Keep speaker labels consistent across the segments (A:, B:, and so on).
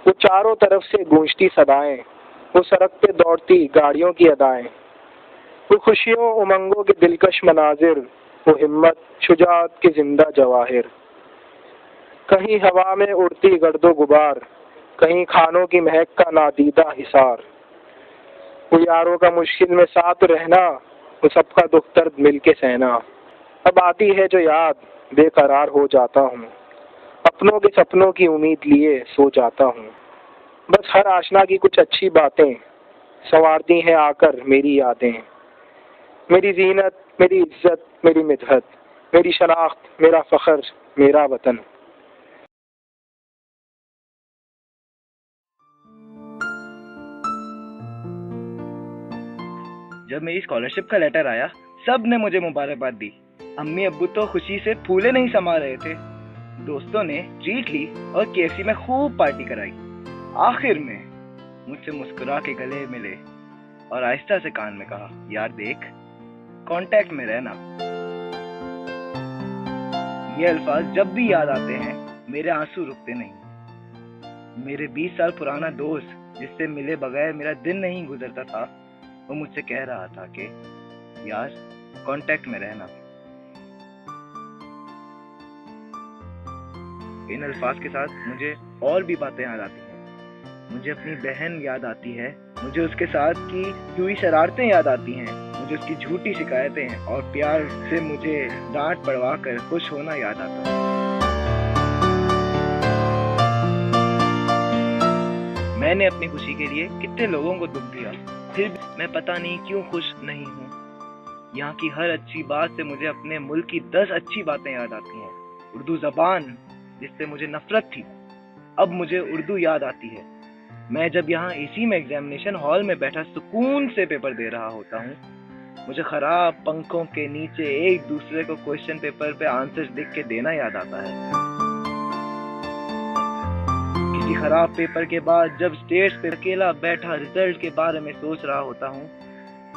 A: وہ چاروں طرف سے گونجتی صدائیں، وہ سڑکتے دوڑتی گاڑیوں کی ادائیں، وہ خوشیوں امنگوں کے دلکش مناظر، وہ ہمت شجاعت کے زندہ جواہر، کہیں ہوا میں اڑتی گرد و غبار، کہیں کھانوں کی مہک کا نادیدہ حصار، وہ یاروں کا مشکل میں ساتھ رہنا، وہ سب کا دکھ درد مل کے سہنا۔ اب آتی ہے جو یاد بے قرار ہو جاتا ہوں، اپنوں کے سپنوں کی امید لیے سو جاتا ہوں، بس ہر آشنا کی کچھ اچھی باتیں سنوارتی ہیں آ کر میری یادیں، میری زینت، میری عزت، میری مدحت، میری شناخت، میرا فخر، میرا وطن۔
B: جب میری اسکالرشپ کا لیٹر آیا سب نے مجھے مبارکباد دی۔ امی ابو تو خوشی سے پھولے نہیں سما رہے تھے، دوستوں نے ٹریٹ لی اور KFC میں خوب پارٹی کرائی۔ آخر میں مجھ سے مسکرا کے گلے ملے اور آہستہ سے کان میں کہا، یار دیکھ کانٹیکٹ میں رہنا۔ یہ الفاظ جب بھی یاد آتے ہیں میرے آنسو رکتے نہیں۔ میرے 20 سال پرانا دوست جس سے ملے بغیر میرا دن نہیں گزرتا تھا، وہ مجھ سے کہہ رہا تھا کہ یار کانٹیکٹ میں رہنا۔ ان الفاظ کے ساتھ مجھے اور بھی باتیں یاد آتی ہیں۔ مجھے اپنی بہن یاد آتی ہے، مجھے اس کے ساتھ کی ہوئی شرارتیں یاد آتی ہیں، مجھے اس کی جھوٹی شکایتیں اور پیار سے مجھے ڈانٹ پڑوا کر خوش ہونا یاد آتا ہے۔ میں نے اپنی خوشی کے لیے کتنے لوگوں کو دکھ دیا، پھر میں پتہ نہیں کیوں خوش نہیں ہوں۔ یہاں کی ہر اچھی بات سے مجھے اپنے ملک کی 10 اچھی باتیں یاد آتی ہیں۔ اردو زبان جس سے مجھے نفرت تھی، اب مجھے اردو یاد آتی ہے۔ میں جب یہاں AC میں ایگزامینیشن ہال میں بیٹھا سکون سے پیپر دے رہا ہوتا ہوں، مجھے خراب پنکھوں کے نیچے ایک دوسرے کو کوشچن پیپر پہ آنسر لکھ کے دینا یاد آتا ہے۔ کسی خراب پیپر کے بعد جب اسٹیج پہ اکیلا بیٹھا رزلٹ کے بارے میں سوچ رہا ہوتا ہوں،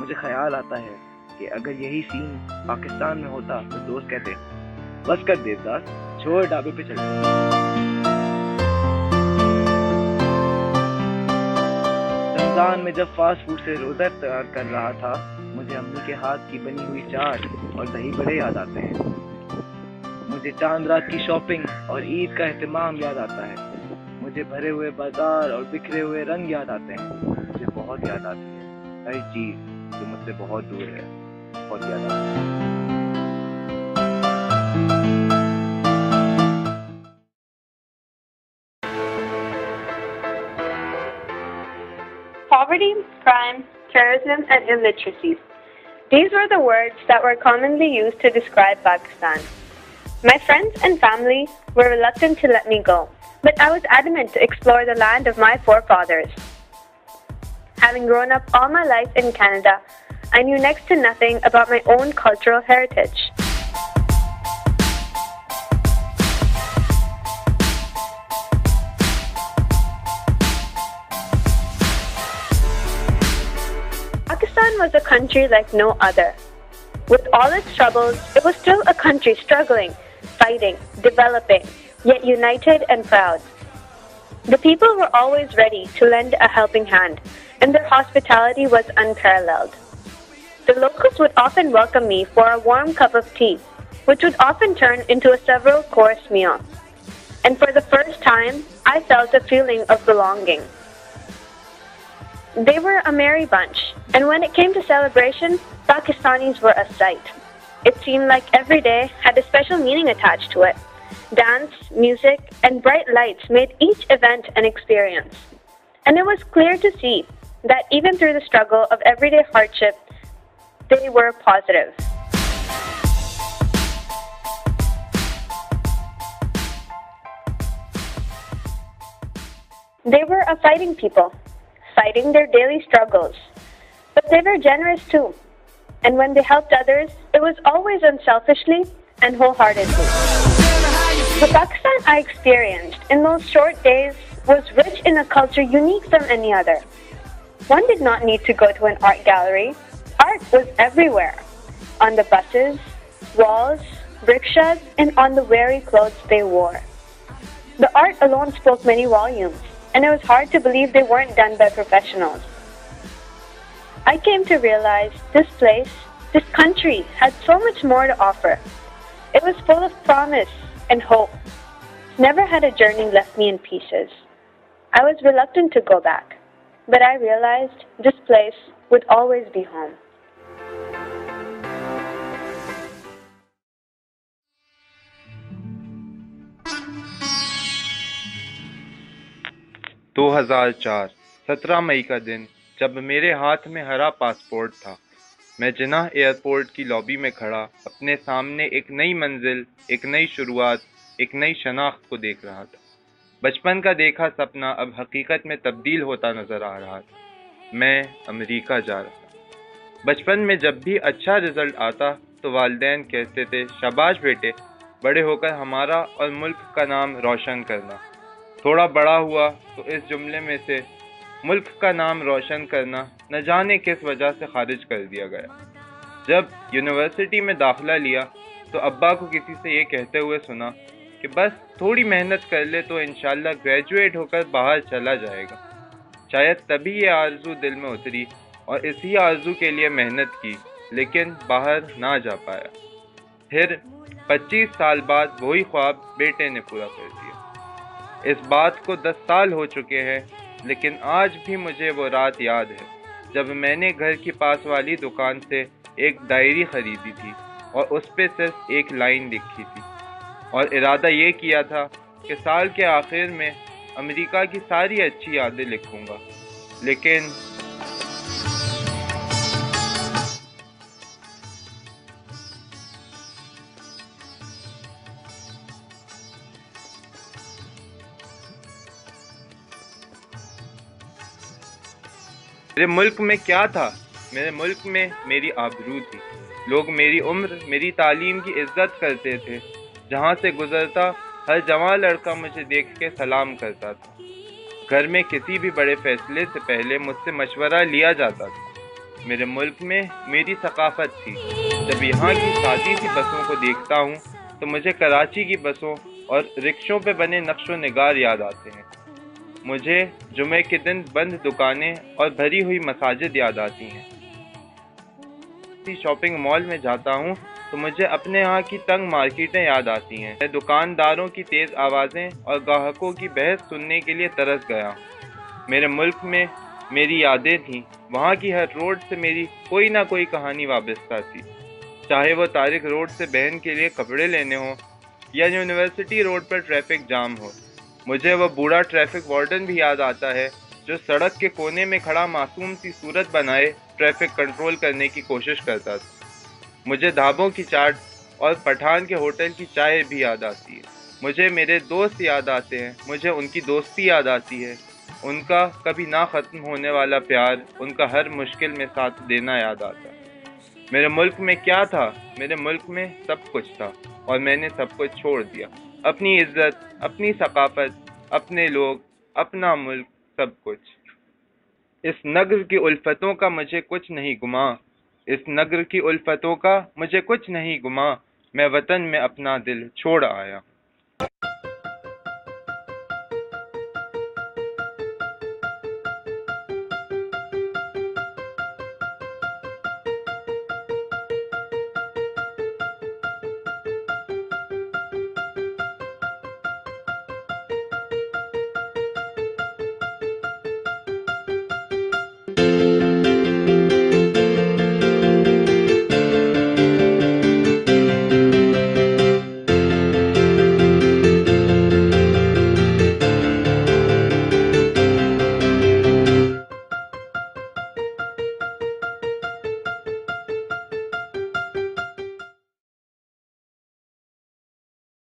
B: مجھے خیال آتا ہے کہ اگر یہی سین پاکستان میں ہوتا تو دوست کہتے، بس کر دیوداس، چھوڑ ڈھابے پہ چل۔ رمضان میں جب فاسٹ فوڈ سے روزہ افطار کر رہا تھا، مجھے امی کے ہاتھ کی بنی ہوئی چاٹ اور دہی بڑے یاد آتے ہیں۔ مجھے چاند رات کی شاپنگ اور عید کا اہتمام یاد آتا ہے۔ مجھے بھرے ہوئے بازار اور بکھرے ہوئے رنگ یاد آتے ہیں۔ مجھے بہت یاد آتی ہے ہر چیز جو مجھ سے بہت دور ہے، بہت یاد آتی ہے۔
C: Poverty, crime, terrorism, and illiteracy. These were the words that were commonly used to describe Pakistan. My friends and family were reluctant to let me go, but I was adamant to explore the land of my forefathers. Having grown up all my life in Canada, I knew next to nothing about my own cultural heritage. Pakistan was a country like no other. With all its troubles, it was still a country struggling, fighting, developing, yet united and proud. The people were always ready to lend a helping hand, and their hospitality was unparalleled. The locals would often welcome me for a warm cup of tea, which would often turn into a several-course meal. And for the first time, I felt a feeling of belonging. They were a merry bunch, and when it came to celebration, Pakistanis were a sight. It seemed like every day had a special meaning attached to it. Dance, music, and bright lights made each event an experience. And it was clear to see that even through the struggle of everyday hardship, they were positive. They were a fighting people, fighting their daily struggles. But they were generous too. And when they helped others, it was always unselfishly and wholeheartedly. The Pakistan I experienced in those short days was rich in a culture unique from any other. One did not need to go to an art gallery. Art was everywhere. On the buses, walls, rickshaws, and on the very clothes they wore. The art alone spoke many volumes. and it was hard to believe they weren't done by professionals. I came to realize this place, this country, had so much more to offer. It was full of promise and hope. Never had a journey left me in pieces. I was reluctant to go back, but I realized this place would always be home.
D: دو ہزار چار 17 مئی کا دن جب میرے ہاتھ میں ہرا passport تھا، میں جناح ایئرپورٹ کی لابی میں کھڑا اپنے سامنے ایک نئی منزل، ایک نئی شروعات، ایک نئی شناخت کو دیکھ رہا تھا۔ بچپن کا دیکھا سپنا اب حقیقت میں تبدیل ہوتا نظر آ رہا تھا۔ میں امریکہ جا رہا تھا۔ بچپن میں جب بھی اچھا رزلٹ آتا تو والدین کہتے تھے شاباش بیٹے، بڑے ہو کر ہمارا اور ملک کا نام روشن کرنا۔ تھوڑا بڑا ہوا تو اس جملے میں سے ملک کا نام روشن کرنا نہ جانے کس وجہ سے خارج کر دیا گیا۔ جب یونیورسٹی میں داخلہ لیا تو ابا کو کسی سے یہ کہتے ہوئے سنا کہ بس تھوڑی محنت کر لے تو انشاءاللہ گریجویٹ ہو کر باہر چلا جائے گا۔ شاید تبھی یہ آرزو دل میں اتری اور اسی آرزو کے لیے محنت کی، لیکن باہر نہ جا پایا۔ پھر 25 سال بعد وہی خواب بیٹے نے پورا کر دیا۔ اس بات کو 10 سال ہو چکے ہیں، لیکن آج بھی مجھے وہ رات یاد ہے جب میں نے گھر کی پاس والی دکان سے ایک ڈائری خریدی تھی اور اس پہ صرف ایک لائن لکھی تھی، اور ارادہ یہ کیا تھا کہ سال کے آخر میں امریکہ کی ساری اچھی یادیں لکھوں گا، لیکن میرے ملک میں کیا تھا؟ میرے ملک میں میری آبرو تھی۔ لوگ میری عمر، میری تعلیم کی عزت کرتے تھے۔ جہاں سے گزرتا ہر جوان لڑکا مجھے دیکھ کے سلام کرتا تھا۔ گھر میں کسی بھی بڑے فیصلے سے پہلے مجھ سے مشورہ لیا جاتا تھا۔ میرے ملک میں میری ثقافت تھی۔ جب یہاں کی سادی سی بسوں کو دیکھتا ہوں تو مجھے کراچی کی بسوں اور رکشوں پہ بنے نقش و نگار یاد آتے ہیں۔ مجھے جمعے کے دن بند دکانیں اور بھری ہوئی مساجد یاد آتی ہیں۔ کسی شاپنگ مال میں جاتا ہوں تو مجھے اپنے یہاں کی تنگ مارکیٹیں یاد آتی ہیں۔ میں دکانداروں کی تیز آوازیں اور گاہکوں کی بحث سننے کے لیے ترس گیا ہوں۔ میرے ملک میں میری یادیں تھیں۔ وہاں کی ہر روڈ سے میری کوئی نہ کوئی کہانی وابستہ تھی، چاہے وہ طارق روڈ سے بہن کے لیے کپڑے لینے ہوں یا یونیورسٹی روڈ پر ٹریفک جام ہو۔ مجھے وہ بوڑھا ٹریفک وارڈن بھی یاد آتا ہے جو سڑک کے کونے میں کھڑا معصوم سی صورت بنائے ٹریفک کنٹرول کرنے کی کوشش کرتا تھا۔ مجھے ڈھابوں کی چاٹ اور پٹھان کے ہوٹل کی چائے بھی یاد آتی ہے۔ مجھے میرے دوست یاد آتے ہیں، مجھے ان کی دوستی یاد آتی ہے، ان کا کبھی نہ ختم ہونے والا پیار، ان کا ہر مشکل میں ساتھ دینا یاد آتا ہے۔ میرے ملک میں کیا تھا؟ میرے ملک میں سب کچھ تھا اور میں نے سب کچھ چھوڑ دیا۔ اپنی عزت، اپنی ثقافت، اپنے لوگ، اپنا ملک، سب کچھ۔ اس نگر کی الفتوں کا مجھے کچھ نہیں گما، اس نگر کی الفتوں کا مجھے کچھ نہیں گما، میں وطن میں اپنا دل چھوڑ آیا۔